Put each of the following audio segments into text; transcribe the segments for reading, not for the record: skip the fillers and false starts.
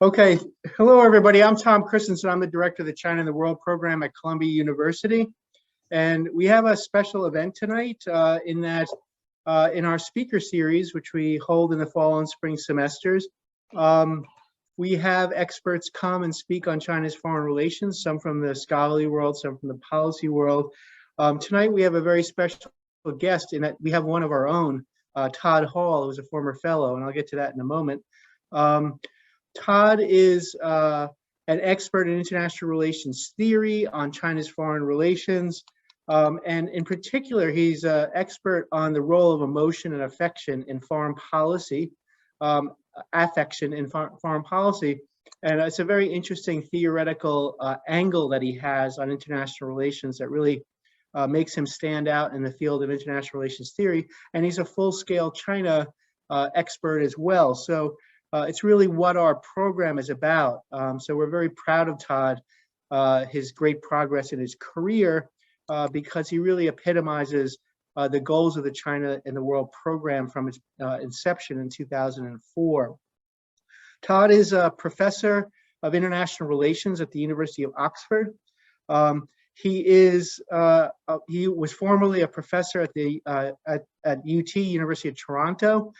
Okay, hello everybody. I'm Tom Christensen. I'm the director of the China and the World program at Columbia University. And we have a special event tonight in our speaker series, which we hold in the fall and spring semesters. We have experts come and speak on China's foreign relations, some from the scholarly world, some from the policy world. Tonight we have a very special guest in that we have one of our own, Todd Hall, who's a former fellow, and I'll get to that in a moment. Todd is an expert in international relations theory on China's foreign relations. And in particular, he's an expert on the role of emotion and affection in foreign policy, foreign policy. And it's a very interesting theoretical angle that he has on international relations that really makes him stand out in the field of international relations theory. And he's a full-scale China expert as well. So it's really what our program is about. So we're very proud of Todd, his great progress in his career, because he really epitomizes the goals of the China and the World program from its inception in 2004. Todd is a professor of international relations at the University of Oxford. He was formerly a professor at the at UT, University of Toronto.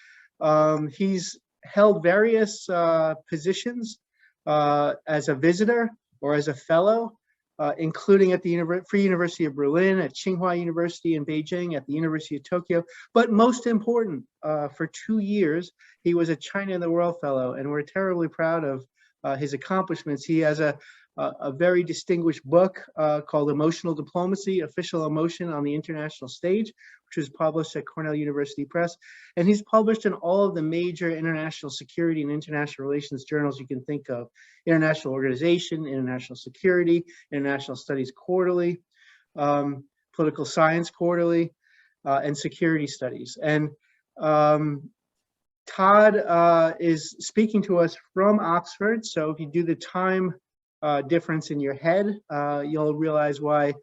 He's held various positions as a visitor or as a fellow, including at the Free University of Berlin, at Tsinghua University in Beijing, at the University of Tokyo. But most important, for 2 years, he was a China and the World Fellow, and we're terribly proud of his accomplishments. He has a very distinguished book called Emotional Diplomacy, Official Emotion on the International Stage, which was published at Cornell University Press. And he's published in all of the major international security and international relations journals you can think of: International Organization, International Security, International Studies Quarterly, Political Science Quarterly, and Security Studies. And Todd is speaking to us from Oxford. So if you do the time difference in your head, you'll realize why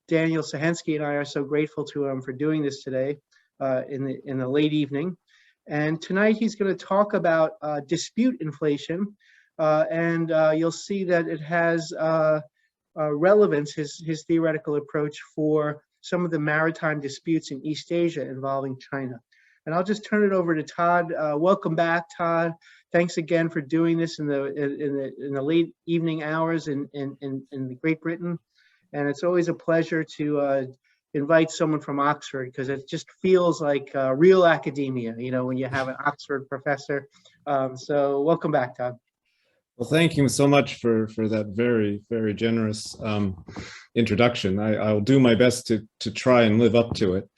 Daniel Sahensky and I are so grateful to him for doing this today in the late evening. And tonight he's going to talk about dispute inflation, and you'll see that it has relevance, his theoretical approach, for some of the maritime disputes in East Asia involving China. And I'll just turn it over to Todd. Welcome back, Todd. Thanks again for doing this in the late evening hours in Great Britain. And it's always a pleasure to invite someone from Oxford, because it just feels like real academia, you know, when you have an Oxford professor. So welcome back, Todd. Well, thank you so much for that very, very generous introduction. I'll do my best to try and live up to it.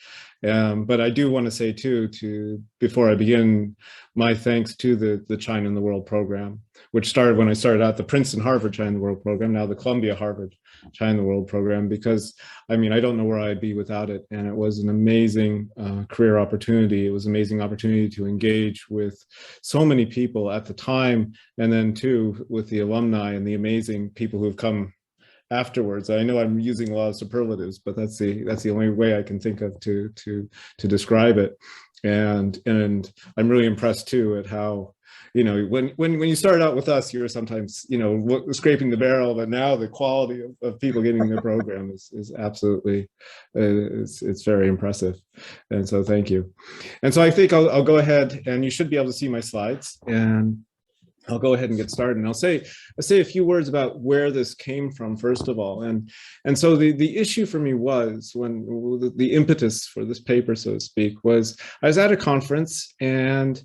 But I do want to say too, before I begin, my thanks to the China and the World program, which started when I started out the Princeton and Harvard China and the World program, now the Columbia Harvard China and the World program, because I mean, I don't know where I'd be without it. And it was an amazing career opportunity. It was an amazing opportunity to engage with so many people at the time, and then too with the alumni and the amazing people who've come afterwards. I know I'm using a lot of superlatives, but that's the only way I can think of to describe it. And I'm really impressed too at how, you know, when you started out with us, you were sometimes, you know, scraping the barrel, but now the quality of people getting the program is absolutely, it's very impressive. And so thank you. And so I think I'll go ahead, and you should be able to see my slides, and I'll go ahead and get started. And I'll say a few words about where this came from, first of all. And so the issue for me was, when the impetus for this paper, so to speak, was I was at a conference, and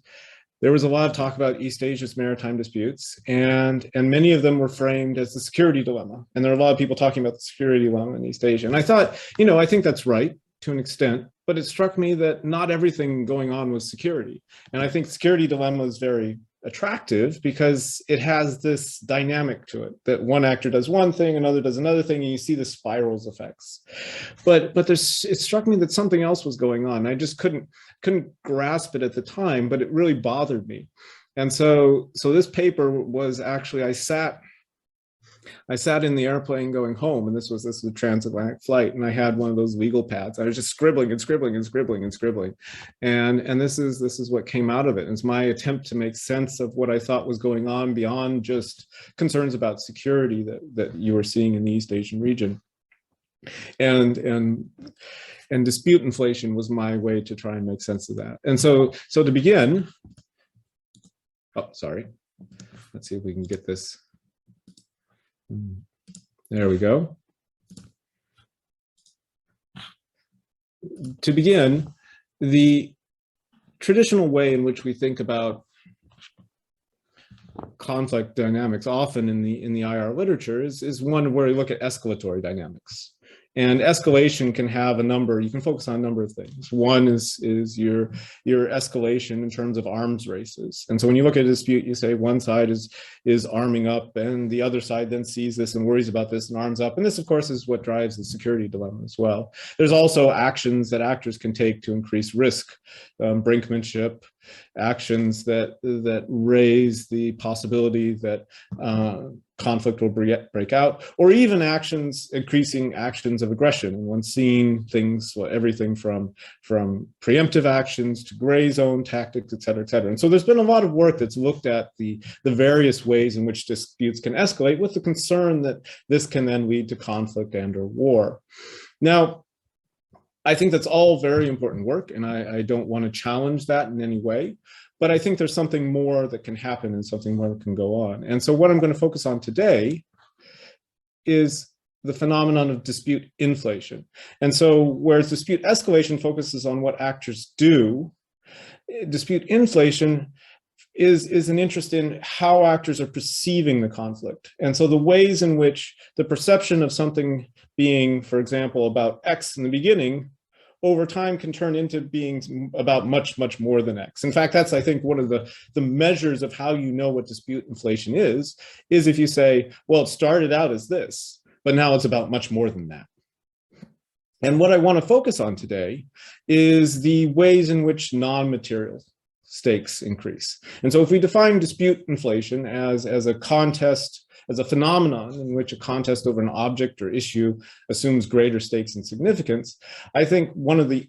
there was a lot of talk about East Asia's maritime disputes, and many of them were framed as the security dilemma. And there are a lot of people talking about the security dilemma in East Asia. And I thought, you know, I think that's right to an extent, but it struck me that not everything going on was security. And I think security dilemma is very attractive because it has this dynamic to it, that one actor does one thing, another does another thing, and you see the spirals effects. But it struck me that something else was going on. I just couldn't grasp it at the time, but it really bothered me. And so this paper was actually, I sat I sat in the airplane going home, and this was a transatlantic flight, and I had one of those legal pads. I was just scribbling and scribbling and scribbling and scribbling, and this is what came out of it. It's my attempt to make sense of what I thought was going on beyond just concerns about security that you were seeing in the East Asian region, and dispute inflation was my way to try and make sense of that. And so to begin, oh, sorry, let's see if we can get this. There we go. To begin, the traditional way in which we think about conflict dynamics, often in the IR literature, is one where we look at escalatory dynamics. And escalation can have a number, you can focus on a number of things. One is your escalation in terms of arms races. And so when you look at a dispute, you say one side is arming up and the other side then sees this and worries about this and arms up. And this, of course, is what drives the security dilemma as well. There's also actions that actors can take to increase risk, brinkmanship, actions that raise the possibility that conflict will break out, or even increasing actions of aggression. And one's seen things, everything from preemptive actions to gray zone tactics, et cetera, et cetera. And so there's been a lot of work that's looked at the various ways in which disputes can escalate, with the concern that this can then lead to conflict and/or war. Now, I think that's all very important work, and I don't want to challenge that in any way. But I think there's something more that can happen and something more that can go on. And so what I'm going to focus on today is the phenomenon of dispute inflation. And so whereas dispute escalation focuses on what actors do, dispute inflation is an interest in how actors are perceiving the conflict. And so the ways in which the perception of something being, for example, about X in the beginning, over time can turn into being about much, much more than X. In fact, that's, I think, one of the measures of how you know what dispute inflation is if you say, well, it started out as this, but now it's about much more than that. And what I want to focus on today is the ways in which non-material stakes increase. And so if we define dispute inflation as a contest, as a phenomenon in which a contest over an object or issue assumes greater stakes and significance, I think one of the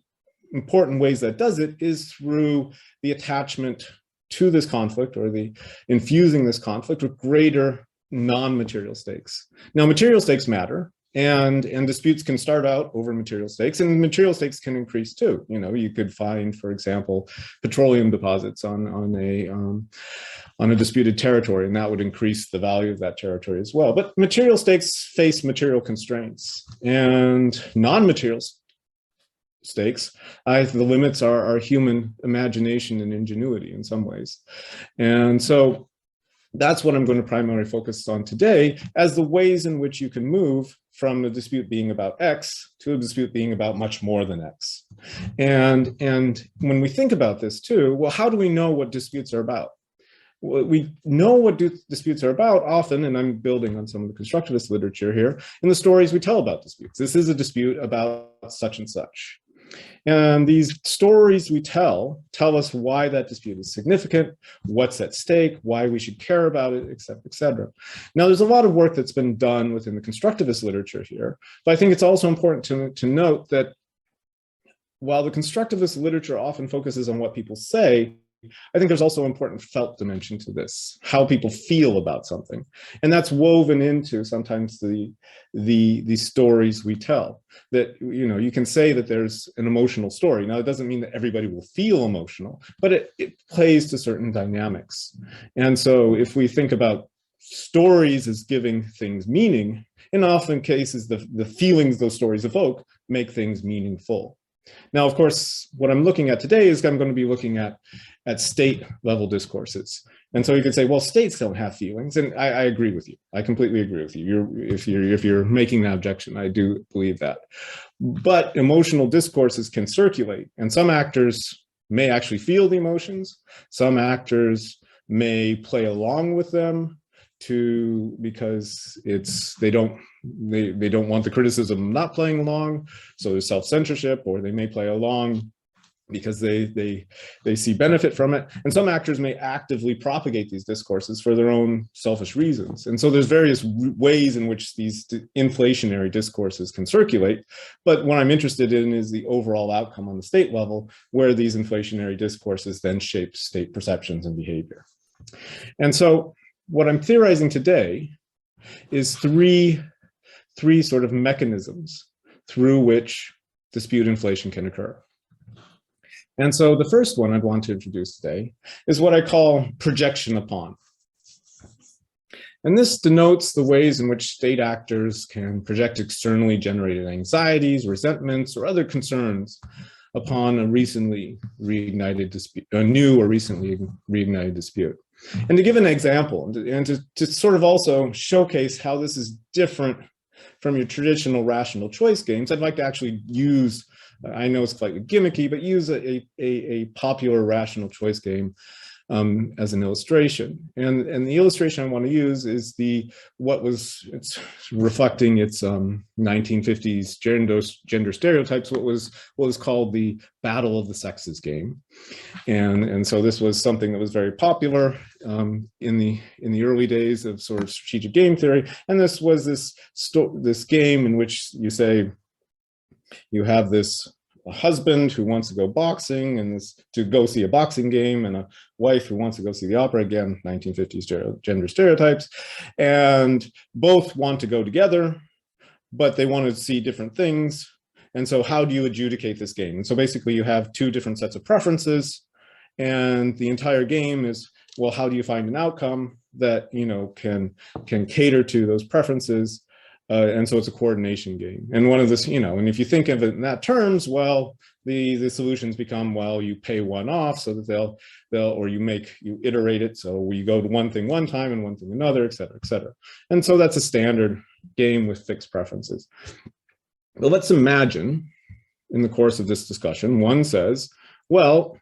important ways that does it is through the attachment to this conflict, or the infusing this conflict with greater non-material stakes. Now, material stakes matter, and disputes can start out over material stakes, and material stakes can increase too. You know, you could find, for example, petroleum deposits on a disputed territory, and that would increase the value of that territory as well. But material stakes face material constraints, and non-material stakes, the limits are human imagination and ingenuity in some ways. And so that's what I'm going to primarily focus on today, as the ways in which you can move from the dispute being about X to a dispute being about much more than X. And when we think about this too, well, how do we know what disputes are about? Well, we know what disputes are about often, and I'm building on some of the constructivist literature here, in the stories we tell about disputes. This is a dispute about such and such. And these stories we tell us why that dispute is significant, what's at stake, why we should care about it, et cetera, et cetera. Now, there's a lot of work that's been done within the constructivist literature here, but I think it's also important to note that while the constructivist literature often focuses on what people say, I think there's also an important felt dimension to this, how people feel about something. And that's woven into sometimes the stories we tell. That, you know, you can say that there's an emotional story. Now, it doesn't mean that everybody will feel emotional, but it plays to certain dynamics. And so if we think about stories as giving things meaning, in often cases, the feelings those stories evoke make things meaningful. Now, of course, what I'm looking at today is I'm going to be looking at state level discourses. And so you could say, well, states don't have feelings. And I agree with you. I completely agree with you. If you're making that objection, I do believe that. But emotional discourses can circulate, and some actors may actually feel the emotions. Some actors may play along with them because they don't want the criticism of not playing along, so there's self-censorship, or they may play along because they see benefit from it. And some actors may actively propagate these discourses for their own selfish reasons. And so there's various ways in which these inflationary discourses can circulate. But what I'm interested in is the overall outcome on the state level, where these inflationary discourses then shape state perceptions and behavior. And so what I'm theorizing today is three sort of mechanisms through which dispute inflation can occur. And so the first one I'd want to introduce today is what I call projection upon. And this denotes the ways in which state actors can project externally generated anxieties, resentments, or other concerns upon a recently reignited dispute, a new or recently reignited dispute. And to give an example, and to sort of also showcase how this is different from your traditional rational choice games, I'd like to actually use, I know it's slightly gimmicky, but use a popular rational choice game as an illustration. And the illustration I want to use is it's reflecting its 1950s gender stereotypes, what was called the Battle of the Sexes game. And so this was something that was very popular in the early days of sort of strategic game theory. And this was this game in which you say you have a husband who wants to go boxing and to go see a boxing game, and a wife who wants to go see the opera, again, 1950s gender stereotypes, and both want to go together, but they want to see different things. And so how do you adjudicate this game? And so basically you have two different sets of preferences, and the entire game is, well, how do you find an outcome that, can cater to those preferences? And so it's a coordination game. And one of this, and if you think of it in that terms, well, the solutions become, well, you pay one off so that or you iterate it. So we go to one thing one time and one thing another, et cetera, et cetera. And so that's a standard game with fixed preferences. But let's imagine in the course of this discussion, one says, well,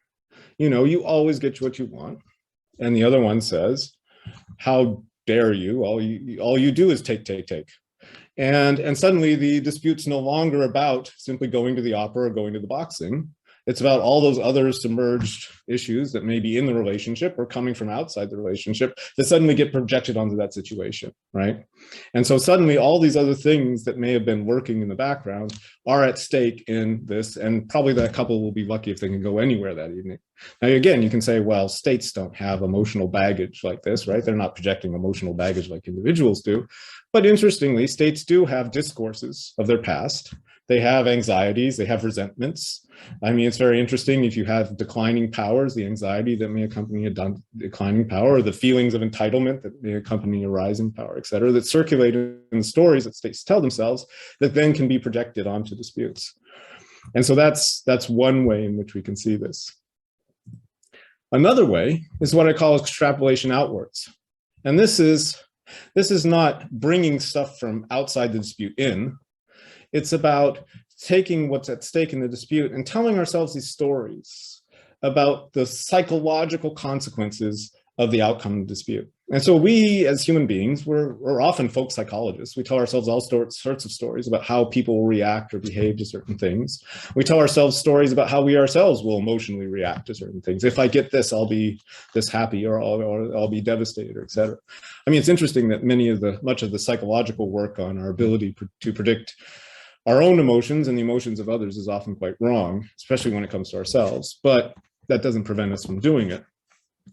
you always get what you want. And the other one says, how dare you? All you do is take. And suddenly the dispute's no longer about simply going to the opera or going to the boxing. It's about all those other submerged issues that may be in the relationship or coming from outside the relationship that suddenly get projected onto that situation, right? And so suddenly all these other things that may have been working in the background are at stake in this, and probably that couple will be lucky if they can go anywhere that evening. Now, again, you can say, well, states don't have emotional baggage like this, right? They're not projecting emotional baggage like individuals do. But interestingly, states do have discourses of their past. They have anxieties, they have resentments. I mean, it's very interesting if you have declining powers, the anxiety that may accompany a declining power, or the feelings of entitlement that may accompany a rising power, et cetera, that circulate in the stories that states tell themselves that then can be projected onto disputes. And so that's one way in which we can see this. Another way is what I call extrapolation outwards. And this is not bringing stuff from outside the dispute in. It's about taking what's at stake in the dispute and telling ourselves these stories about the psychological consequences of the outcome of the dispute. And so we, as human beings, we're often folk psychologists. We tell ourselves all sorts of stories about how people will react or behave to certain things. We tell ourselves stories about how we ourselves will emotionally react to certain things. If I get this, I'll be this happy, or I'll be devastated, or et cetera. I mean, it's interesting that much of the psychological work on our ability to predict our own emotions and the emotions of others is often quite wrong, especially when it comes to ourselves, but that doesn't prevent us from doing it.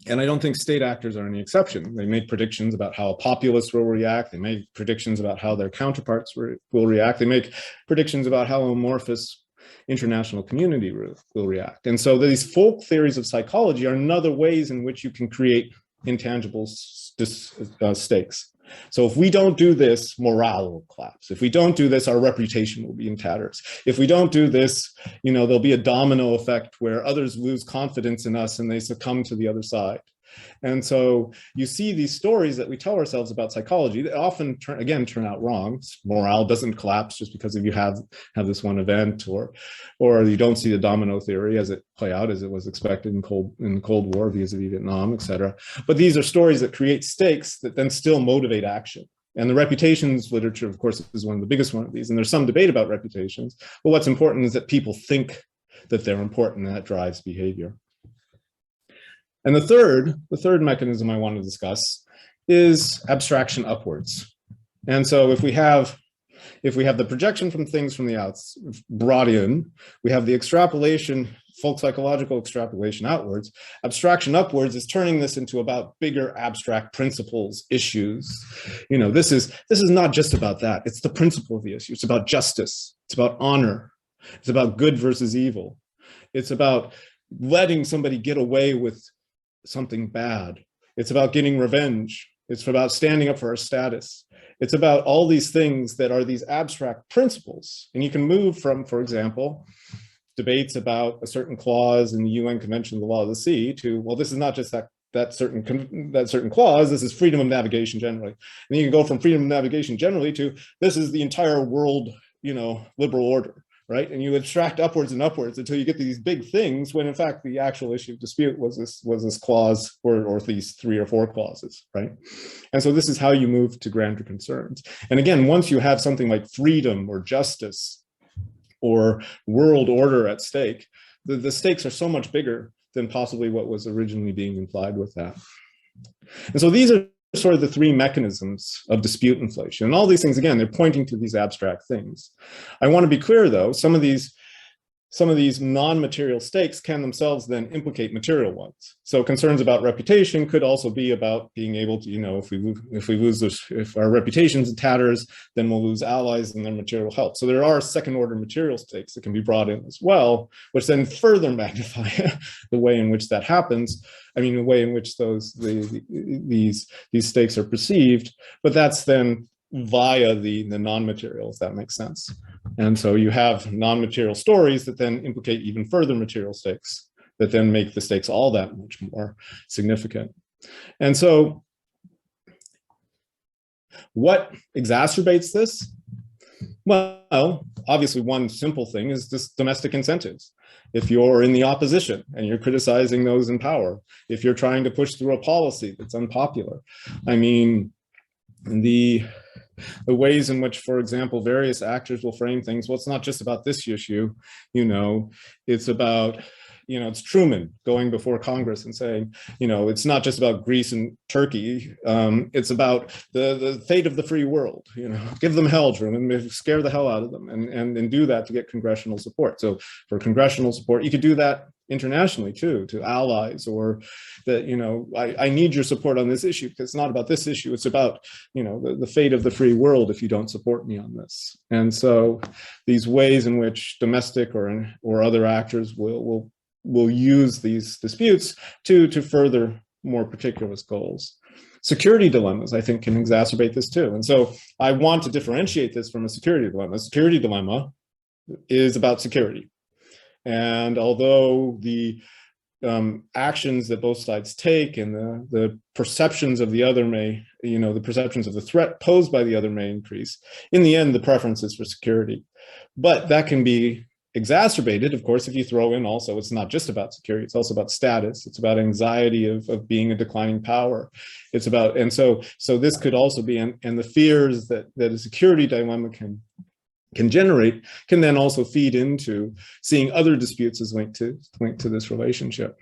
And I don't think state actors are any exception. They make predictions about how a populace will react. They make predictions about how their counterparts will react. They make predictions about how amorphous international community will react. And so these folk theories of psychology are another ways in which you can create intangible stakes. So if we don't do this, morale will collapse. If we don't do this, our reputation will be in tatters. If we don't do this, there'll be a domino effect where others lose confidence in us and they succumb to the other side. And so you see these stories that we tell ourselves about psychology that often turn out wrong. Morale doesn't collapse just because if you have this one event, or you don't see the domino theory as it play out as it was expected in the Cold War vis-a-vis Vietnam, et cetera. But these are stories that create stakes that then still motivate action. And the reputations literature, of course, is one of the biggest one of these. And there's some debate about reputations. But what's important is that people think that they're important and that drives behavior. And the third mechanism I want to discuss is abstraction upwards. And so if we have the projection from things from the outs brought in, we have the extrapolation, folk psychological extrapolation outwards. Abstraction upwards is turning this into about bigger abstract principles, issues. You know, this is not just about that. It's the principle of the issue. It's about justice. It's about honor. It's about good versus evil. It's about letting somebody get away with something bad. It's about getting revenge. It's about standing up for our status. It's about all these things that are these abstract principles. And you can move from, for example, debates about a certain clause in the UN Convention of the Law of the Sea to, well, this is not just that certain clause, this is freedom of navigation generally. And then you can go from freedom of navigation generally to, this is the entire world, you know, liberal order, right? And you abstract upwards and upwards until you get these big things, when in fact the actual issue of dispute was this clause or these 3 or 4 clauses, right? And so this is how you move to grander concerns. And again, once you have something like freedom or justice or world order at stake, the stakes are so much bigger than possibly what was originally being implied with that. And so these are sort of the 3 mechanisms of dispute inflation. And all these things, again, they're pointing to these abstract things. I want to be clear, though, some of these non-material stakes can themselves then implicate material ones. So concerns about reputation could also be about being able to, you know, if our reputation's in tatters, then we'll lose allies and their material health. So there are second-order material stakes that can be brought in as well, which then further magnify the way in which that happens. I mean, the way in which these stakes are perceived, but that's then via the non-material, if that makes sense. And so you have non-material stories that then implicate even further material stakes that then make the stakes all that much more significant. And so what exacerbates this? Well, obviously one simple thing is just domestic incentives. If you're in the opposition and you're criticizing those in power, if you're trying to push through a policy that's unpopular, I mean, the ways in which, for example, various actors will frame things, well, it's not just about this issue, you know, it's about, you know, it's Truman going before Congress and saying, you know, it's not just about Greece and Turkey, it's about the fate of the free world, you know, give them hell, Truman, and scare the hell out of them and do that to get congressional support. So for congressional support, you could do that internationally too, to allies, or that, you know, I need your support on this issue because it's not about this issue, it's about, you know, the fate of the free world if you don't support me on this. And so these ways in which domestic or other actors will use these disputes to further more particular goals. Security dilemmas, I think, can exacerbate this too. And so I want to differentiate this from a security dilemma. A security dilemma is about security. And although the actions that both sides take and the perceptions of the other may, you know, the perceptions of the threat posed by the other may increase, in the end, the preference is for security. But that can be exacerbated, of course, if you throw in also, it's not just about security, it's also about status, it's about anxiety of being a declining power. It's about, and so this could also be, and the fears that a security dilemma can generate can then also feed into seeing other disputes as linked to this relationship.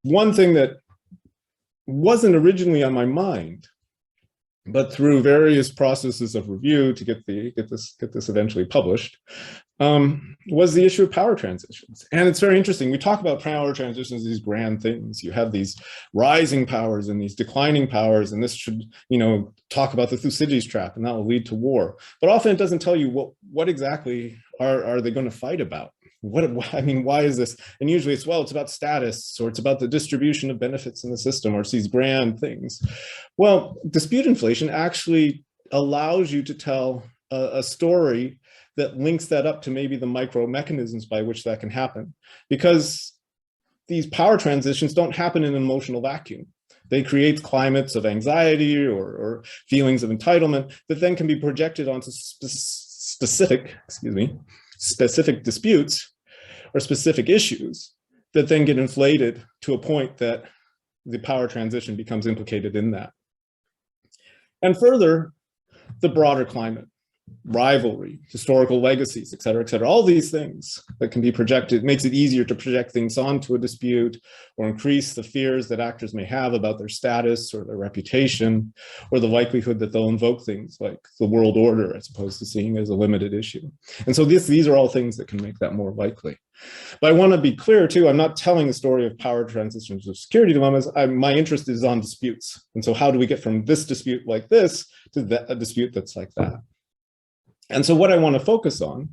One thing that wasn't originally on my mind, but through various processes of review to get this eventually published, was the issue of power transitions. And it's very interesting. We talk about power transitions, these grand things. You have these rising powers and these declining powers, and this should, you know, talk about the Thucydides trap, and that will lead to war. But often it doesn't tell you what exactly are they going to fight about. I mean, why is this? And usually it's, well, it's about status, or it's about the distribution of benefits in the system, or it's these grand things. Well, dispute inflation actually allows you to tell a story that links that up to maybe the micro mechanisms by which that can happen. Because these power transitions don't happen in an emotional vacuum. They create climates of anxiety or feelings of entitlement that then can be projected onto specific disputes or specific issues that then get inflated to a point that the power transition becomes implicated in that. And further, the broader climate. rivalry, historical legacies, et cetera, all these things that can be projected, makes it easier to project things onto a dispute or increase the fears that actors may have about their status or their reputation, or the likelihood that they'll invoke things like the world order as opposed to seeing it as a limited issue. And so these are all things that can make that more likely. But I want to be clear too, I'm not telling a story of power transitions or security dilemmas. My interest is on disputes. And so how do we get from this dispute like this to a dispute that's like that? And so what I want to focus on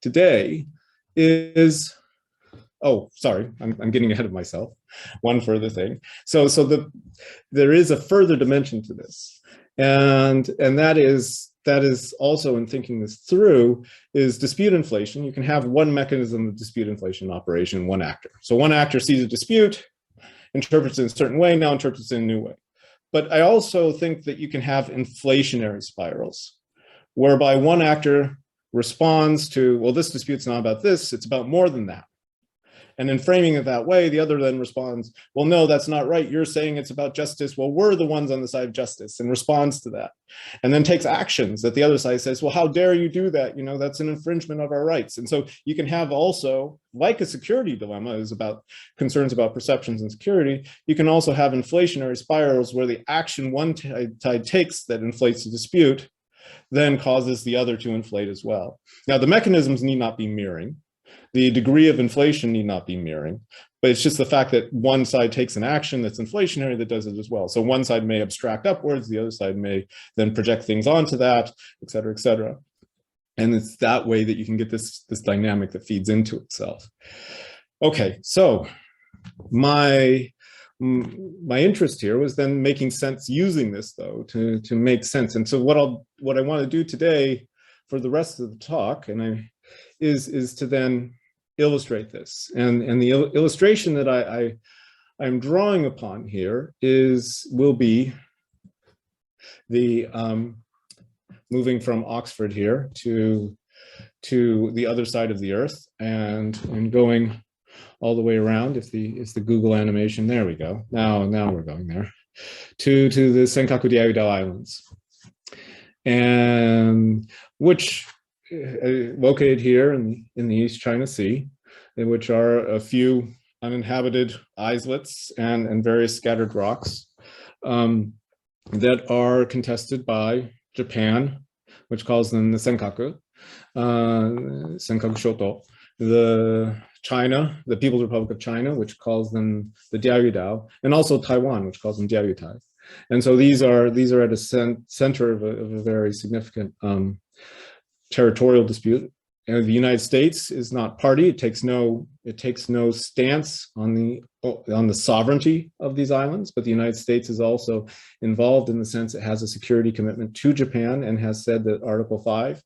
today is, oh, sorry, I'm getting ahead of myself. One further thing. So there is a further dimension to this. And that is also, in thinking this through, is dispute inflation. You can have one mechanism of dispute inflation operation, one actor. So one actor sees a dispute, interprets it in a certain way, now interprets it in a new way. But I also think that you can have inflationary spirals, whereby one actor responds to, well, this dispute's not about this, it's about more than that. And in framing it that way, the other then responds, well, no, that's not right. You're saying it's about justice. Well, we're the ones on the side of justice, and responds to that. And then takes actions that the other side says, well, how dare you do that? You know, that's an infringement of our rights. And so you can have also, like a security dilemma is about concerns about perceptions and security, you can also have inflationary spirals where the action one side takes that inflates the dispute then causes the other to inflate as well. Now, the mechanisms need not be mirroring. The degree of inflation need not be mirroring, but it's just the fact that one side takes an action that's inflationary that does it as well. So one side may abstract upwards, the other side may then project things onto that, et cetera, et cetera. And it's that way that you can get this dynamic that feeds into itself. Okay, so my interest here was then making sense using this, though, to make sense. And so what I want to do today for the rest of the talk is to then illustrate this. And the illustration that I'm drawing upon here will be the moving from Oxford here to the other side of the earth and going all the way around. If the Google animation, there we go. Now we're going there to the Senkaku Diaoyudao Islands, and which located here in the East China Sea, in which are a few uninhabited islets and various scattered rocks that are contested by Japan, which calls them the Senkaku Shoto. The People's Republic of China, which calls them the Diaoyudao, and also Taiwan, which calls them Diaoyutai. And so these are at a center of a very significant territorial dispute. And the United States is not party. It takes no stance on the sovereignty of these islands, but the United States is also involved in the sense it has a security commitment to Japan and has said that Article 5,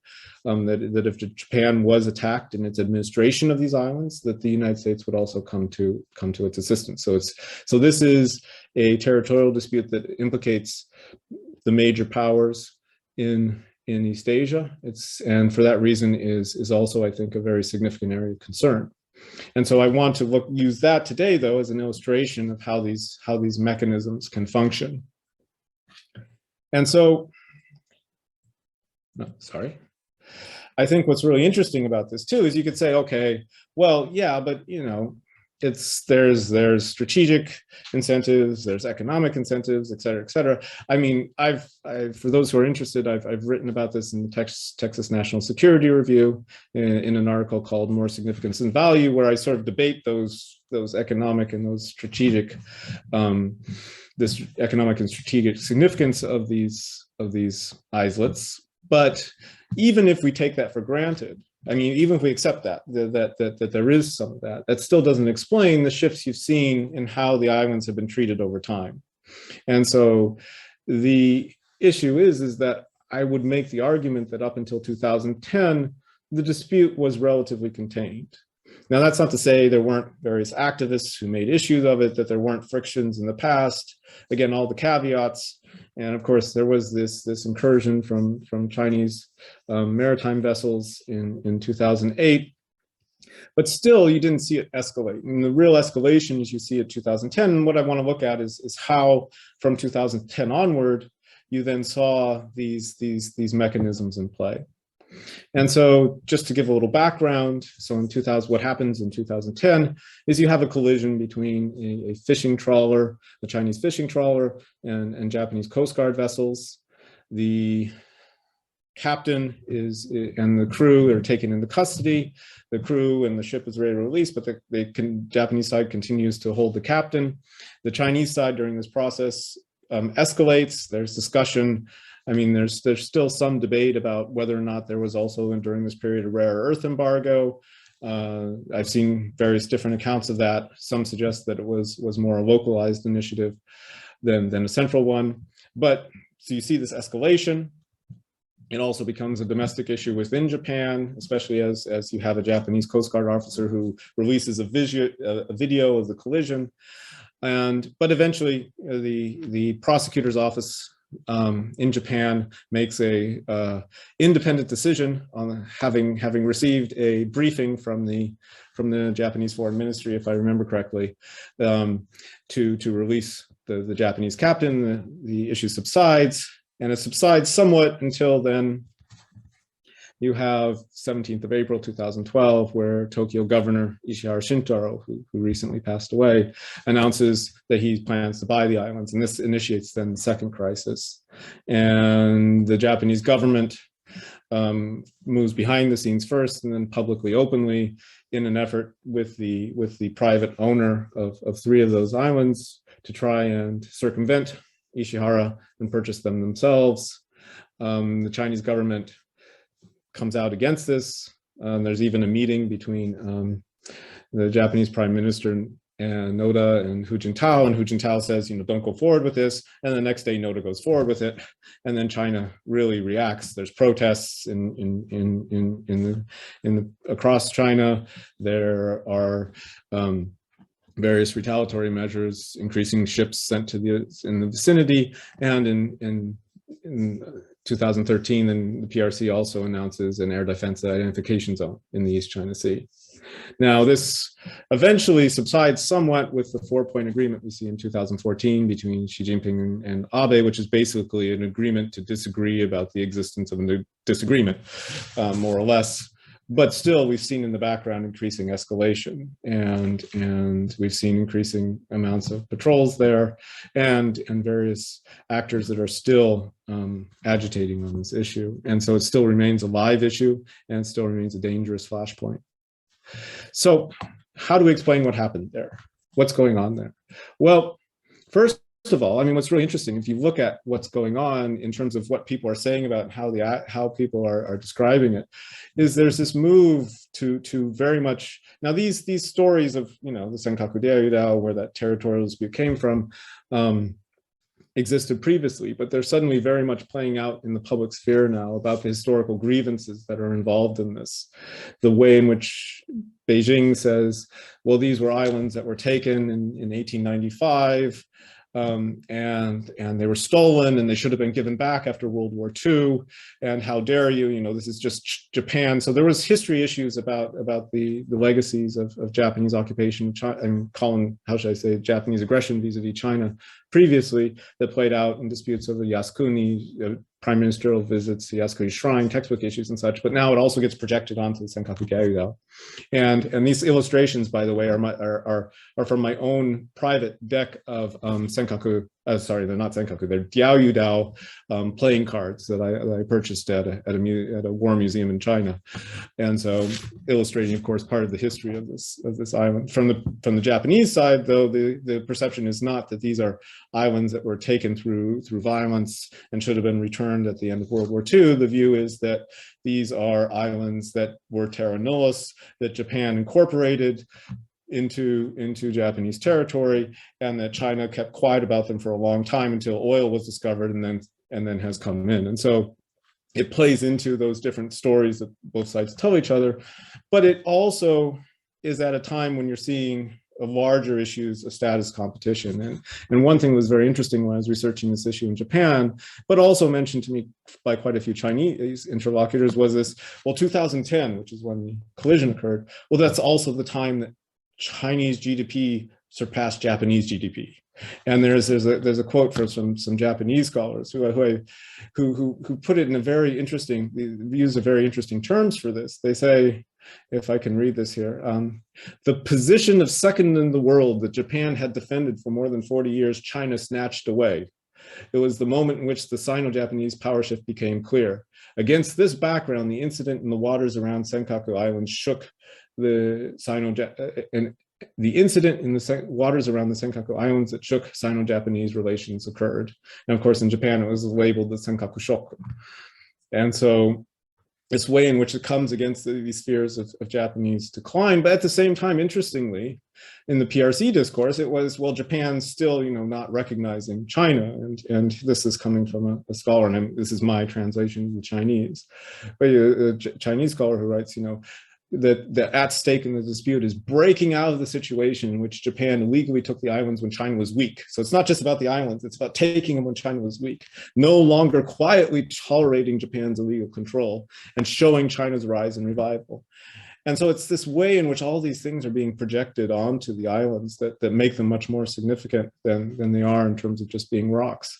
that if Japan was attacked in its administration of these islands, that the United States would also come to its assistance. So this is a territorial dispute that implicates the major powers in East Asia. And for that reason is also, I think, a very significant area of concern. And so I want to use that today, though, as an illustration of how these mechanisms can function. And so, I think what's really interesting about this too is you could say, okay, well, yeah, but there's strategic incentives, there's economic incentives, et cetera, et cetera. I mean, for those who are interested, I've written about this in the Texas National Security Review in an article called More Significance and Value, where I sort of debate those economic and those strategic, this economic and strategic significance of these islets. But even if we take that for granted, I mean, even if we accept that there is some of that, that still doesn't explain the shifts you've seen in how the islands have been treated over time. And so the issue is that I would make the argument that up until 2010, the dispute was relatively contained. Now, that's not to say there weren't various activists who made issues of it, that there weren't frictions in the past. Again, all the caveats. And of course, there was this incursion from Chinese maritime vessels in 2008. But still, you didn't see it escalate. And the real escalation is you see it 2010. And what I want to look at is how from 2010 onward, you then saw these mechanisms in play. And so just to give a little background, so in 2000, what happens in 2010 is you have a collision between a fishing trawler, the Chinese fishing trawler, and Japanese Coast Guard vessels. The captain and the crew are taken into custody. The crew and the ship is ready to release, but the Japanese side continues to hold the captain. The Chinese side during this process escalates. There's discussion. I mean, there's still some debate about whether or not there was also during this period a rare earth embargo. I've seen various different accounts of that. Some suggest that it was more a localized initiative than a central one. But so you see this escalation. It also becomes a domestic issue within Japan, especially as you have a Japanese Coast Guard officer who releases a video of the collision. But eventually, the prosecutor's office in Japan makes a independent decision on having received a briefing from the Japanese Foreign Ministry, if I remember correctly, to release the Japanese captain. The issue subsides. And it subsides somewhat until then. You have 17th of April, 2012, where Tokyo Governor Ishihara Shintaro, who recently passed away, announces that he plans to buy the islands. And this initiates then the second crisis. And the Japanese government moves behind the scenes first and then publicly, openly, in an effort with the private owner of three of those islands to try and circumvent Ishihara and purchase them themselves. The Chinese government comes out against this. There's even a meeting between the Japanese Prime Minister and Noda and Hu Jintao, and Hu Jintao says, don't go forward with this. And the next day, Noda goes forward with it, and then China really reacts. There's protests across China. There are various retaliatory measures, increasing ships sent in the vicinity, and in 2013, then the PRC also announces an air defense identification zone in the East China Sea. Now, this eventually subsides somewhat with the 4-point agreement we see in 2014 between Xi Jinping and Abe, which is basically an agreement to disagree about the existence of a disagreement, more or less. But still, we've seen in the background increasing escalation, and we've seen increasing amounts of patrols there, and various actors that are still agitating on this issue. And so it still remains a live issue, and still remains a dangerous flashpoint. So how do we explain what happened there? What's going on there? Well, first of all, I mean, what's really interesting, if you look at what's going on in terms of what people are saying about how people are describing it, is there's this move to very much, now these stories of, the Senkaku Diaoyudao, where that territorial dispute came from, existed previously, but they're suddenly very much playing out in the public sphere now about the historical grievances that are involved in this. The way in which Beijing says, well, these were islands that were taken in 1895, and they were stolen and they should have been given back after World War II, and how dare you, this is just Japan. So there was history issues about the legacies of Japanese occupation and how should I say, Japanese aggression vis-a-vis China previously, that played out in disputes over Yasukuni, prime ministerial visits to Yasukuni Shrine, textbook issues and such, but now it also gets projected onto the Senkaku Diaoyudao. And these illustrations, by the way, are from my own private deck of Senkaku, sorry, they're not Senkaku, they're Diaoyudao playing cards that I purchased at a war museum in China. And so illustrating, of course, part of the history of this island. From the Japanese side, though, the perception is not that these are islands that were taken through violence and should have been returned at the end of World War II. The view is that these are islands that were terra nullius, that Japan incorporated into Japanese territory, and that China kept quiet about them for a long time until oil was discovered and then has come in. And so it plays into those different stories that both sides tell each other, but it also is at a time when you're seeing larger issues of status competition. And one thing that was very interesting when I was researching this issue in Japan, but also mentioned to me by quite a few Chinese interlocutors, was this, well, 2010, which is when the collision occurred, well, that's also the time that Chinese GDP surpass Japanese GDP. And there's a quote from some Japanese scholars who put it in a very interesting, use a very interesting terms for this. They say, if I can read this here, the position of second in the world that Japan had defended for more than 40 years, China snatched away. It was the moment in which the Sino-Japanese power shift became clear. Against this background, the incident in the waters around Senkaku Island shook the the incident in the waters around the Senkaku Islands that shook Sino-Japanese relations occurred. And of course, in Japan, it was labeled the Senkaku Shoku. And so this way in which it comes against these fears of Japanese decline. But at the same time, interestingly, in the PRC discourse, it was, well, Japan's still, not recognizing China. And this is coming from a scholar, and this is my translation of the Chinese. But a Chinese scholar who writes, that at stake in the dispute is breaking out of the situation in which Japan illegally took the islands when China was weak. So it's not just about the islands, it's about taking them when China was weak, no longer quietly tolerating Japan's illegal control and showing China's rise and revival. And so it's this way in which all these things are being projected onto the islands that make them much more significant than they are in terms of just being rocks.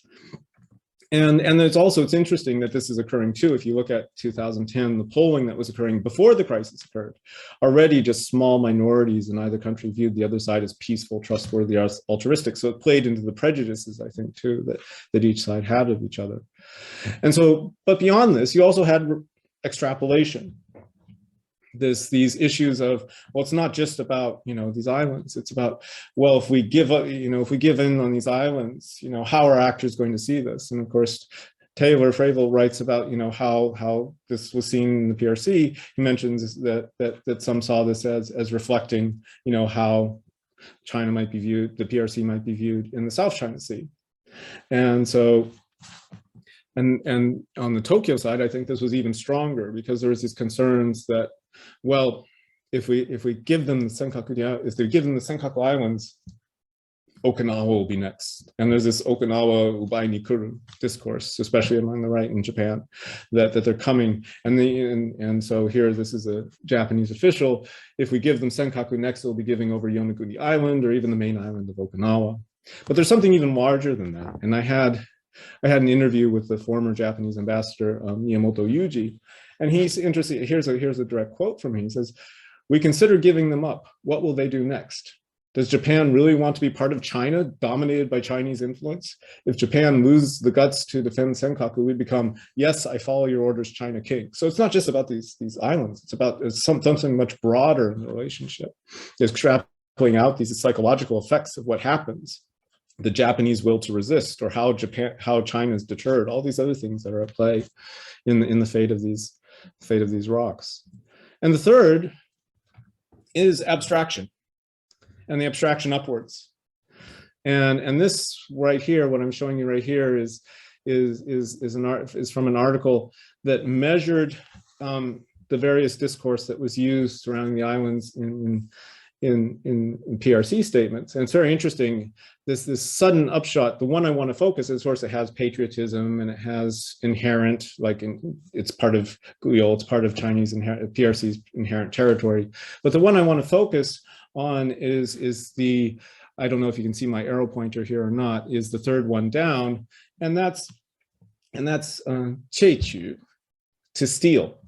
And it's interesting that this is occurring too. If you look at 2010, the polling that was occurring before the crisis occurred, already just small minorities in either country viewed the other side as peaceful, trustworthy, altruistic. So it played into the prejudices, I think, too, that each side had of each other. And so, but beyond this, you also had extrapolation. These issues of, well, it's not just about, these islands. It's about, well, if we give up, if we give in on these islands, how are actors going to see this? And of course, Taylor Fravel writes about, how this was seen in the PRC. He mentions that some saw this as reflecting, how China might be viewed, the PRC might be viewed in the South China Sea. And so, and on the Tokyo side, I think this was even stronger because there was these concerns that, well, if we give them the Senkaku Islands, Okinawa will be next. And there's this Okinawa Ubai Nikuru discourse, especially among the right in Japan, that they're coming. And so here, this is a Japanese official. If we give them Senkaku next, they'll be giving over Yonaguni Island or even the main island of Okinawa. But there's something even larger than that. And I had an interview with the former Japanese ambassador, Miyamoto Yuji, and he's interested. Here's a direct quote from him. He says, "We consider giving them up. What will they do next? Does Japan really want to be part of China, dominated by Chinese influence? If Japan loses the guts to defend Senkaku, we become, yes, I follow your orders, China king." So it's not just about these islands. It's about something much broader in the relationship. It's extrapolating out these psychological effects of what happens, the Japanese will to resist, or how China is deterred, all these other things that are at play in the fate of these rocks. And the third is abstraction, and the abstraction upwards. And this right here, what I'm showing you right here is from an article that measured the various discourse that was used surrounding the islands in PRC statements. And it's very interesting, this sudden upshot. The one I want to focus is, of course, it has patriotism and it has inherent, it's part of it's part of PRC's inherent territory. But the one I want to focus on is the, I don't know if you can see my arrow pointer here or not, is the third one down, and that's chechu, to steal.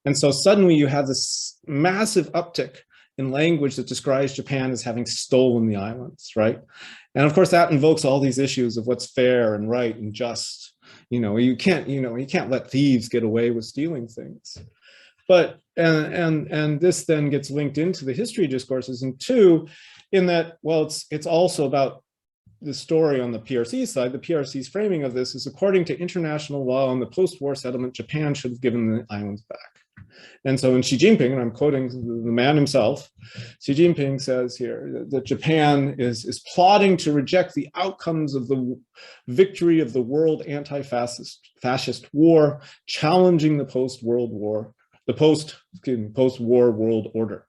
And so suddenly you have this massive uptick in language that describes Japan as having stolen the islands, right? And of course that invokes all these issues of what's fair and right and just. You can't let thieves get away with stealing things. But and this then gets linked into the history discourses, and two, in that, well, it's also about the story on the PRC side. The PRC's framing of this is, according to international law on the post-war settlement, Japan should have given the islands back. And so in Xi Jinping, and I'm quoting the man himself, Xi Jinping says here that Japan is plotting to reject the outcomes of the victory of the world anti-fascist war, challenging the post-war world order.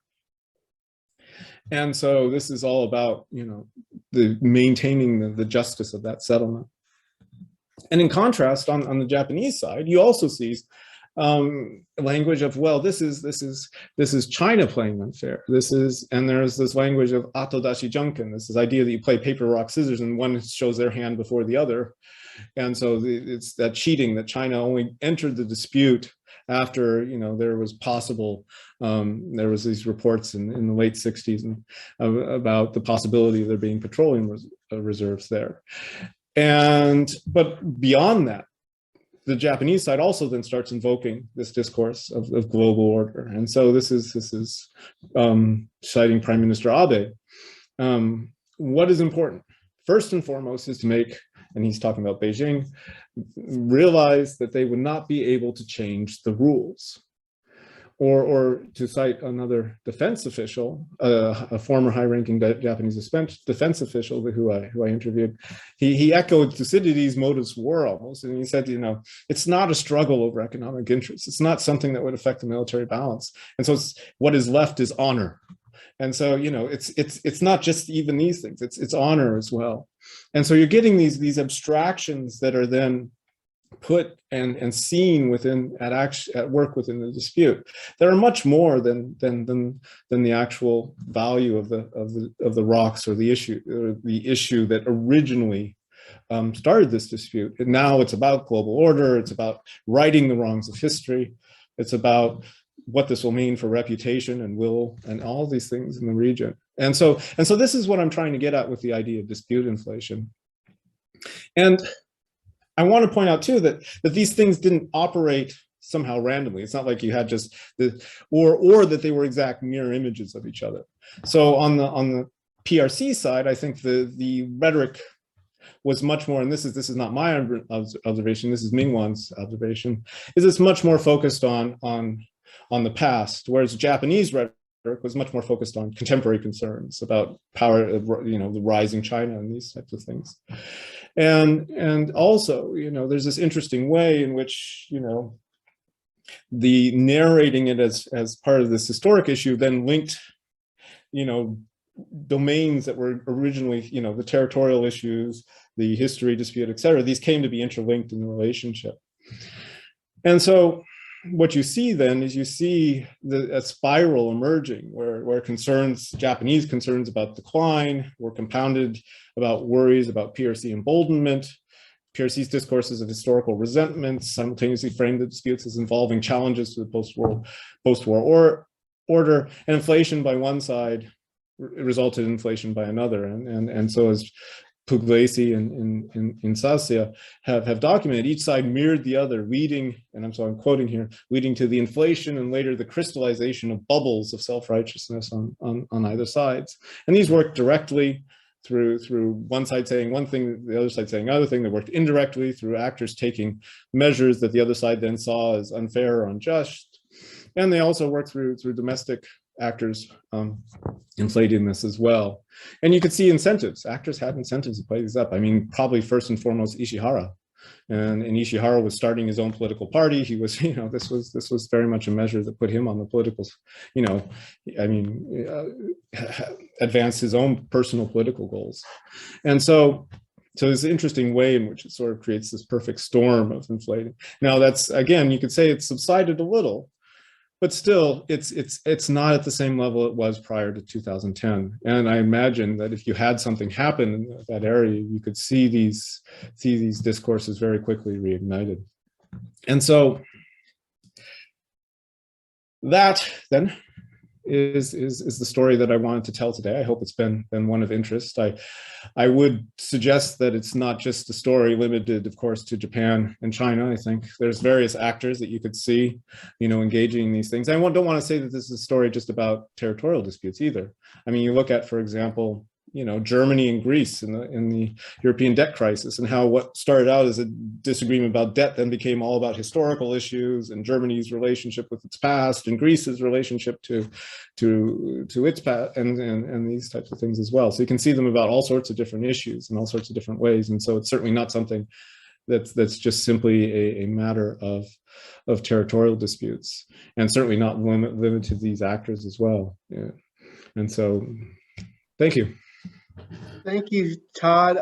And so this is all about, the maintaining the justice of that settlement. And in contrast, on the Japanese side, you also see language of, well, this is China playing unfair. And there's this language of atodashi junken, this is idea that you play paper, rock, scissors, and one shows their hand before the other. And so it's that cheating, that China only entered the dispute after, there was possible, there was these reports in the late 60s about the possibility of there being petroleum reserves there. But beyond that, the Japanese side also then starts invoking this discourse of global order. And so this is citing Prime Minister Abe. What is important? First and foremost is to make, and he's talking about Beijing, realize that they would not be able to change the rules. Or to cite another defense official, a former high-ranking Japanese defense official who I interviewed, he echoed Thucydides' modus war almost, and he said, it's not a struggle over economic interests. It's not something that would affect the military balance. And so what is left is honor. And so, it's not just even these things, it's honor as well. And so you're getting these abstractions that are then put and seen at work within the dispute. There are much more than the actual value of the rocks or the issue that originally started this dispute. And now it's about global order. It's about righting the wrongs of history. It's about what this will mean for reputation and will and all these things in the region. And so this is what I'm trying to get at with the idea of dispute inflation. And I want to point out too that these things didn't operate somehow randomly. It's not like you had just or that they were exact mirror images of each other. So on the PRC side, I think the rhetoric was much more, and this is not my observation, this is Mingwan's observation, is it's much more focused on the past, whereas Japanese rhetoric was much more focused on contemporary concerns about power, the rising China and these types of things. And also, there's this interesting way in which, the narrating it as part of this historic issue then linked, domains that were originally, the territorial issues, the history dispute, et cetera, these came to be interlinked in the relationship. And so what you see then is you see a spiral emerging where Japanese concerns about decline were compounded about worries about PRC emboldenment. PRC's discourses of historical resentment simultaneously framed the disputes as involving challenges to the post-war order, and inflation by one side resulted in inflation by another. And so as Pugliese and Sassia have documented, each side mirrored the other, leading, and I'm quoting here, leading to the inflation and later the crystallization of bubbles of self-righteousness on either sides. And these worked directly through one side saying one thing, the other side saying another thing. They worked indirectly through actors taking measures that the other side then saw as unfair or unjust. And they also worked through domestic actors inflating this as well. And you could see incentives. Actors had incentives to play these up. I mean, probably first and foremost, Ishihara. And Ishihara was starting his own political party. He was, this was very much a measure that put him on the political, advanced his own personal political goals. And so it's an interesting way in which it sort of creates this perfect storm of inflating. Now that's, again, you could say it's subsided a little, but still, it's not at the same level it was prior to 2010. And I imagine that if you had something happen in that area, you could see these discourses very quickly reignited. And so that then is the story that I wanted to tell today. I hope it's been one of interest. I would suggest that it's not just a story limited, of course, to Japan and China. I think there's various actors that you could see, engaging in these things. I don't want to say that this is a story just about territorial disputes either. I mean, you look at, for example, Germany and Greece in the European debt crisis, and how what started out as a disagreement about debt then became all about historical issues, and Germany's relationship with its past, and Greece's relationship to its past, and these types of things as well. So you can see them about all sorts of different issues in all sorts of different ways. And so it's certainly not something that's just simply a matter of territorial disputes, and certainly not limited to these actors as well. Yeah. And so, thank you. Thank you, Todd.